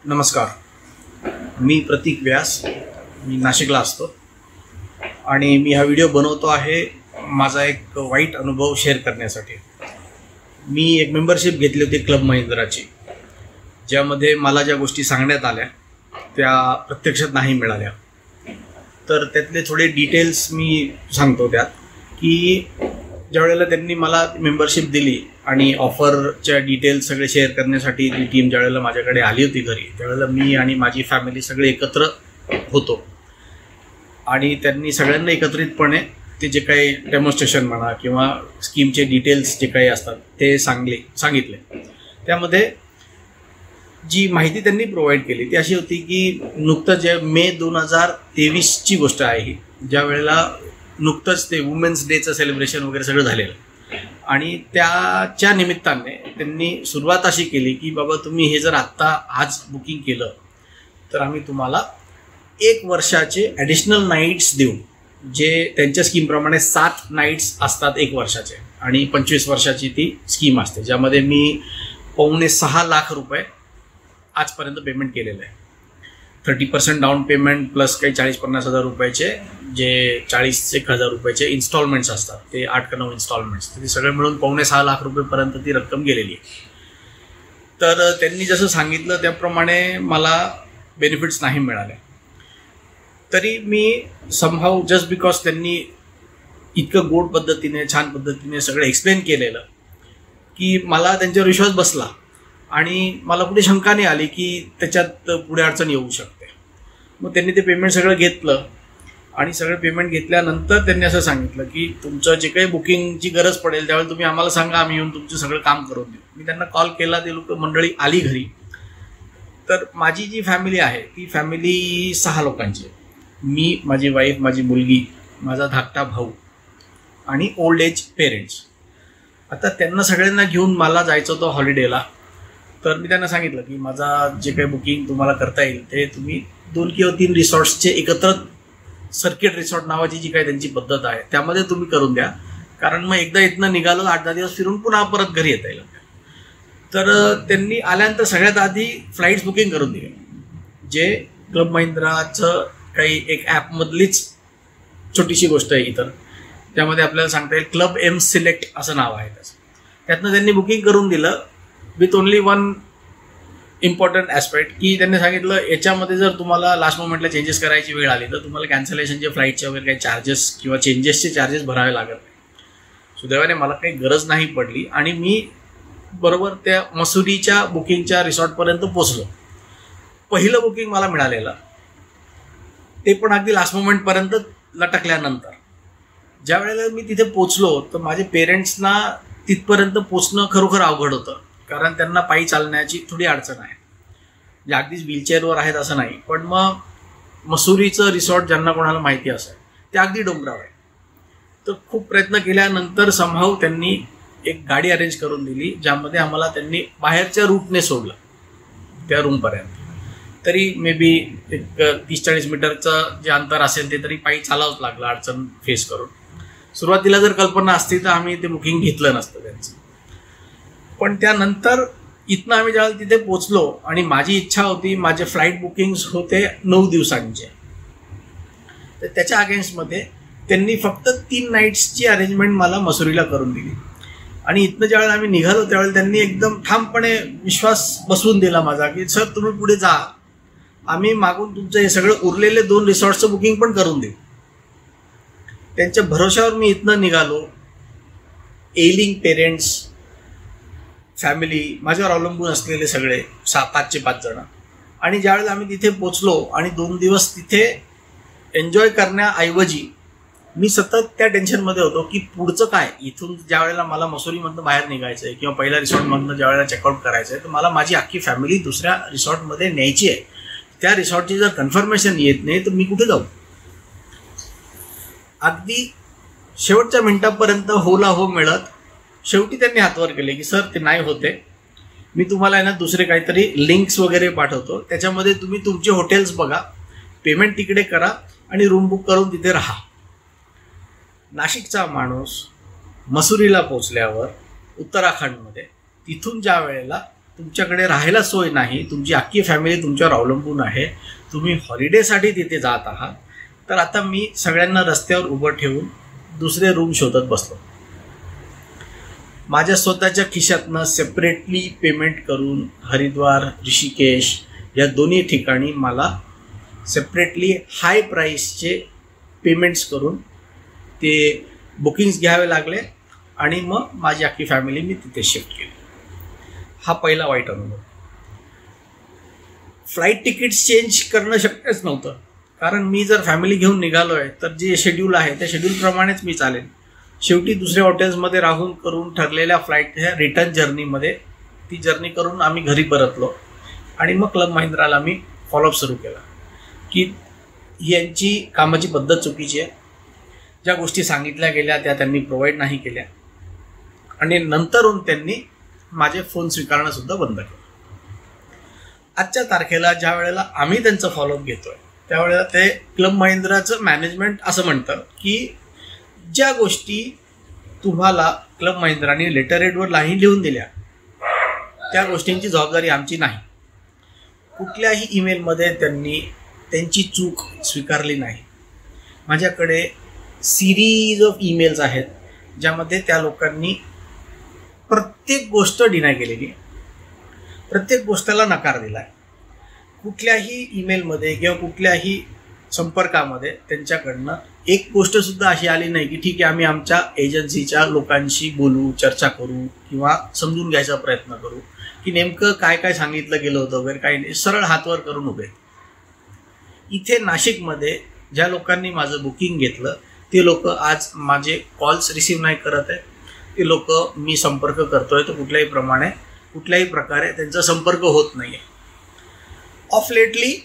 नमस्कार, मी प्रतीक व्यास. मी नाशिकला असतो आणि मी हा व्हिडिओ बनवतो आहे माझा एक वाईट अनुभव शेअर करण्यासाठी. मी एक मेंबरशिप घेतली होती क्लब महिंद्राची, ज्यामध्ये मला ज्या गोष्टी सांगण्यात आल्या त्या प्रत्यक्षात नाही मिळाल्या. तर त्यातले थोडे डिटेल्स मी सांगतो त्यात, की ज्या वेळेला त्यांनी मला मेंबरशिप दिली आणि ऑफरच्या डिटेल्स सगळे शेअर करण्यासाठी ती टीम ज्या वेळेला माझ्याकडे आली होती घरी, त्यावेळेला मी आणि माझी फॅमिली सगळे एकत्र होतो आणि त्यांनी सगळ्यांना एकत्रितपणे ते जे काही डेमॉन्स्ट्रेशन म्हणा किंवा स्कीमचे डिटेल्स जे काही असतात ते सांगितले. त्यामध्ये जी माहिती त्यांनी प्रोव्हाइड केली ती अशी होती की नुकतंच जे मे 2023ची गोष्ट आहे ही, ज्या वेळेला नुकतंच ते वुमेन्स डेचं सेलिब्रेशन वगैरे सगळं झालेलं आणि त्याच्या निमित्ताने त्यांनी सुरुवात अशी केली की बाबा तुम्ही हे जर आत्ता आज बुकिंग केलं तर आम्ही तुम्हाला 1 वर्षाचे ॲडिशनल नाईट्स देऊ, जे त्यांच्या स्कीमप्रमाणे 7 नाईट्स असतात 1 वर्षाचे आणि 25 वर्षाची ती स्कीम असते, ज्यामध्ये मी $5.6 लाख आजपर्यंत पेमेंट केलेलं आहे. 30% डाऊन पेमेंट प्लस काही 40-50 हजार रुपयाचे जे 40-1,000 रुपयाचे इन्स्टॉलमेंट्स असतात, ते 8 का 9 इन्स्टॉलमेंट्स, ते सगळे मिळून $5.6 लाख पर्यंत ती रक्कम गेलेली आहे. तर त्यांनी जसं सांगितलं त्याप्रमाणे मला बेनिफिट्स नाही मिळाले. तरी मी समहाऊ जस्ट बिकॉज त्यांनी इतकं गोड पद्धतीने छान पद्धतीने सगळं एक्सप्लेन केलेलं की मला त्यांच्यावर विश्वास बसला आणि मला कुठे शंका नाही आली की त्याच्यात पुढे अडचण येऊ शकते. मग त्यांनी ते पेमेंट सगळं घेतलं आणि सगळं पेमेंट घेतल्यानंतर त्यांनी असं सांगितलं की तुमचं जे काही बुकिंगची गरज पडेल त्यावेळेला तुम्ही आम्हाला सांगा, आम्ही येऊन तुमचं सगळं काम करून देऊ. मी त्यांना कॉल केला, ते लोक मंडळी आली घरी. तर माझी जी फॅमिली आहे ती फॅमिली 6 लोकांची आहे. मी, माझी वाईफ, माझी मुलगी, माझा धाकटा भाऊ आणि ओल्ड एज पेरेंट्स. आता त्यांना सगळ्यांना घेऊन मला जायचं होतं हॉलिडेला. तर मी त्यांना सांगितलं की माझा जे काही बुकिंग तुम्हाला करता येईल ते तुम्ही 2 किंवा 3 रिसॉर्ट्सचे एकत्र सर्किट रिसॉर्ट नावाची जी काही त्यांची पद्धत आहे त्यामध्ये तुम्ही करून द्या, कारण मग एकदा इथनं निघालं 8-10 दिवस फिरून पुन्हा परत घरी येता येईल. तर त्यांनी आल्यानंतर सगळ्यात आधी फ्लाईट्स बुकिंग करून दिले, जे क्लब महिंद्राचं काही एक ॲपमधलीच छोटीशी गोष्ट आहे. इतर त्यामध्ये आपल्याला सांगता येईल क्लब एम सिलेक्ट असं नाव आहे त्याचं. त्यातनं त्यांनी बुकिंग करून दिलं with only one important aspect, की त्यांनी सांगितलं याच्यामध्ये जर तुम्हाला लास्ट मोमेंटला चेंजेस करायची वेळ आली तर तुम्हाला कॅन्सलेशनचे फ्लाईटचे वगैरे काही चार्जेस किंवा चेंजेसचे चार्जेस भरावे लागत नाही. सुदैवाने मला काही गरज नाही पडली आणि मी बरोबर त्या मसुरीच्या बुकिंगच्या रिसॉर्टपर्यंत पोचलो. पहिलं बुकिंग मला मिळालेलं, ते पण अगदी लास्ट मोमेंटपर्यंत लटकल्यानंतर. ज्या वेळेला मी तिथे पोचलो तर माझे पेरेंट्सना तिथपर्यंत पोचणं खरोखर अवघड होतं, कारण त्यांना पायी चालण्याची थोडी अडचण आहे. म्हणजे अगदीच व्हीलचेअरवर आहेत असं नाही, पण मग मसुरीचं रिसॉर्ट ज्यांना कोणाला माहिती असेल ते अगदी डोंगरावर आहे. तर खूप प्रयत्न केल्यानंतर समहाऊ त्यांनी एक गाडी अरेंज करून दिली, ज्यामध्ये आम्हाला त्यांनी बाहेरच्या रूटने सोडलं त्या रूमपर्यंत. तरी मे बी एक 30-40 मीटरचं जे अंतर असेल ते तरी पायी चालावंच लागलं अडचण फेस करून. सुरुवातीला जर कल्पना असती तर आम्ही ते बुकिंग घेतलं नसतं त्यांचं. पण त्यानंतर इथनं आम्ही ज्यावेळेला तिथे पोचलो आणि माझी इच्छा होती, माझे फ्लाईट बुकिंग्स होते 9 दिवसांचे, तर त्याच्या अगेन्स्टमध्ये त्यांनी फक्त 3 नाईट्सची अरेंजमेंट मला मसुरीला करून दिली. आणि इथनं ज्यावेळेला आम्ही निघालो त्यावेळेला त्यांनी एकदम ठामपणे विश्वास बसवून दिला माझा की सर तुम्ही पुढे जा, आम्ही मागून तुमचं हे सगळं उरलेले 2 रिसॉर्टचं बुकिंग पण करून देऊ. त्यांच्या भरोशावर मी इथनं निघालो. एलिंग पेरेंट्स, फॅमिली, माझ्यावर अवलंबून असलेले सगळे 5चे 5 जण. आणि ज्यावेळेला आम्ही तिथे पोचलो आणि 2 दिवस तिथे एन्जॉय करण्याऐवजी मी सतत त्या टेन्शनमध्ये होतो की पुढचं काय. इथून ज्या वेळेला मला मसुरीमधनं बाहेर निघायचं आहे किंवा पहिल्या रिसॉर्टमधनं ज्या वेळेला चेकआउट करायचं आहे तर मला माझी अख्खी फॅमिली दुसऱ्या रिसॉर्टमध्ये न्यायची आहे. त्या रिसॉर्टची जर कन्फर्मेशन येत नाही तर मी कुठे जाऊ. अगदी शेवटच्या मिनिटापर्यंत होला हो मिळत शेवटी त्यांनी हातवर केले की सर ते नाही होते, मी तुम्हाला आहे ना दुसरे काहीतरी लिंक्स वगैरे पाठवतो, त्याच्यामध्ये तुम्ही तुमचे हॉटेल्स बघा, पेमेंट तिकडे करा आणि रूम बुक करून तिथे राहा. नाशिकचा माणूस मसुरीला पोचल्यावर उत्तराखंडमध्ये तिथून ज्या वेळेला तुमच्याकडे राहायला सोय नाही, तुमची अख्खी फॅमिली तुमच्यावर अवलंबून आहे, तुम्ही हॉलिडेसाठी तिथे जात आहात, तर आता मी सगळ्यांना रस्त्यावर उभं ठेवून दुसरे रूम शोधत बसलो. माझ्या स्वतःच्या खिशातनं सेपरेटली पेमेंट करून हरिद्वार, ऋषिकेश या दोन्ही ठिकाणी मला सेपरेटली हाय प्राईसचे पेमेंट्स करून ते बुकिंग्स घ्यावे लागले आणि मग माझी अख्खी फॅमिली मी तिथे शिफ्ट केली. हा पहिला वाईट अनुभव. फ्लाईट तिकीट्स चेंज करणं शक्यच नव्हतं, कारण मी जर फॅमिली घेऊन निघालो आहे तर जे शेड्यूल आहे त्या शेड्यूलप्रमाणेच मी चालेन. शेवटी दुसऱ्या हॉटेल्समध्ये राहून करून ठरलेल्या फ्लाईट ह्या रिटर्न जर्नीमध्ये ती जर्नी करून आम्ही घरी परतलो आणि मग क्लब महिंद्राला मी फॉलोअप सुरू केला की यांची कामाची पद्धत चुकीची आहे. ज्या गोष्टी सांगितल्या गेल्या त्या त्यांनी प्रोव्हाइड नाही केल्या आणि नंतरून त्यांनी माझे फोन स्वीकारणंसुद्धा बंद केलं. आजच्या तारखेला ज्या वेळेला आम्ही त्यांचं फॉलोअप घेतोय त्यावेळेला ते क्लब महिंद्राचं मॅनेजमेंट असं म्हणतं की ज्या गोष्टी तुम्हाला क्लब महिंद्राने लेटर हेडवर लिहून दिल्या त्या गोष्टींची जबाबदारी आमची नाही. कुठल्याही ईमेलमध्ये त्यांनी त्यांची चूक स्वीकारली नाही. माझ्याकडे सिरीज ऑफ ईमेल्स आहेत ज्यामध्ये त्या लोकांनी प्रत्येक गोष्ट डिनाय केलेली आहे, प्रत्येक गोष्टीला नकार दिला आहे. कुठल्याही ईमेलमध्ये किंवा कुठल्याही संपर्कामध्ये त्यांच्याकडनं एक गोष्टसुद्धा अशी आली नाही की ठीक आहे आम्ही आमच्या एजन्सीच्या लोकांशी बोलू, चर्चा करू किंवा समजून घ्यायचा प्रयत्न करू की नेमकं काय काय सांगितलं गेलं होतं वगैरे. काही नाही, सरळ हातवर करून उभे. इथे नाशिकमध्ये ज्या लोकांनी माझं बुकिंग घेतलं ते लोक आज माझे कॉल्स रिसीव्ह नाही करत आहे. ते लोक मी संपर्क करतोय तर कुठल्याही प्रकारे त्यांचा संपर्क होत नाही आहे. ऑफ लेटली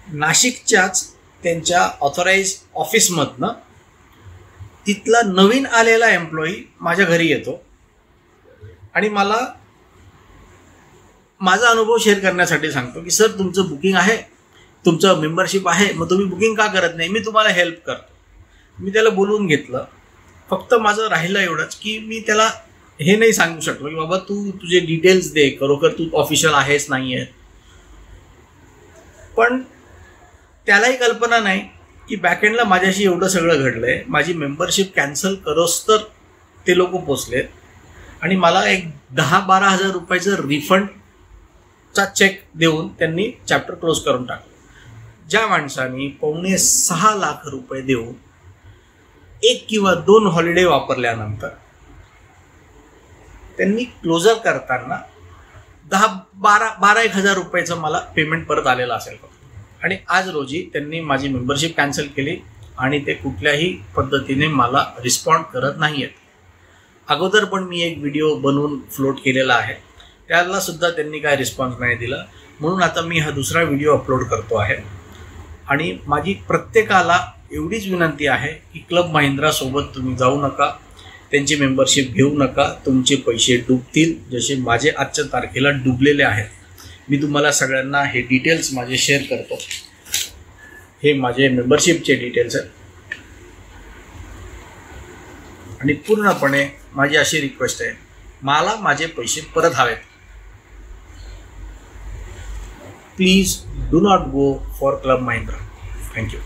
नाशिकच्याच त्यांच्या ऑथोराइज ऑफिसमधनं तिथला नवीन आलेला एम्प्लॉई माझ्या घरी येतो आणि मला माझा अनुभव शेअर करण्यासाठी सांगतो की सर तुमचं बुकिंग आहे, तुमचं मेंबरशिप आहे, मग तुम्ही बुकिंग का करत नाही, मी तुम्हाला हेल्प करतो. मी त्याला बोलवून घेतलं. फक्त माझं राहिलं एवढंच की मी त्याला हे नाही सांगू शकलो की बाबा तू तुझे डिटेल्स दे, खरोखर तू ऑफिशियल आहेस नाही आहे. पण त्यालाही कल्पना नाही की बॅकएंडला माझ्याशी एवढं सगळं घडलं आहे. माझी मेंबरशिप कॅन्सल करोस तर ते लोक पोचलेत आणि मला एक 10-12 हजार रुपयाचं रिफंडचा चेक देऊन त्यांनी चॅप्टर क्लोज करून टाकलं. ज्या माणसांनी 5.25 लाख रुपये देऊन 1 किंवा 2 हॉलिडे वापरल्यानंतर त्यांनी क्लोजर करताना 10-12 हजार रुपयाचं मला पेमेंट परत आलेलं असेल. आणि आज रोजी त्यांनी माझी मेंबरशिप कॅन्सल केली आणि ते कुठल्याही पद्धतीने मला रिस्पॉन्ड करत नाही आहेत. अगोदर पण मी एक व्हिडिओ बनवून फ्लोट केलेला आहे, त्याला सुद्धा त्यांनी काय रिस्पॉन्स नाही दिला. म्हणून आता मी हा दुसरा व्हिडिओ अपलोड करतो आहे आणि माझी प्रत्येकाला एवढीच विनंती आहे की क्लब महिंद्रासोबत तुम्ही जाऊ नका, त्यांची मेंबरशिप घेऊ नका. तुमचे पैसे डुबतील जसे माझे आजच्या तारखेला डुबलेले आहेत. मी तुम्हाला सगळ्यांना हे डिटेल्स माझे शेअर करतो. हे माझे मेंबरशिपचे डिटेल्स आहेत आणि पूर्णपणे माझी अशी रिक्वेस्ट आहे, मला माझे पैसे परत हवेत. Please do not go for club Mahindra. Thank you.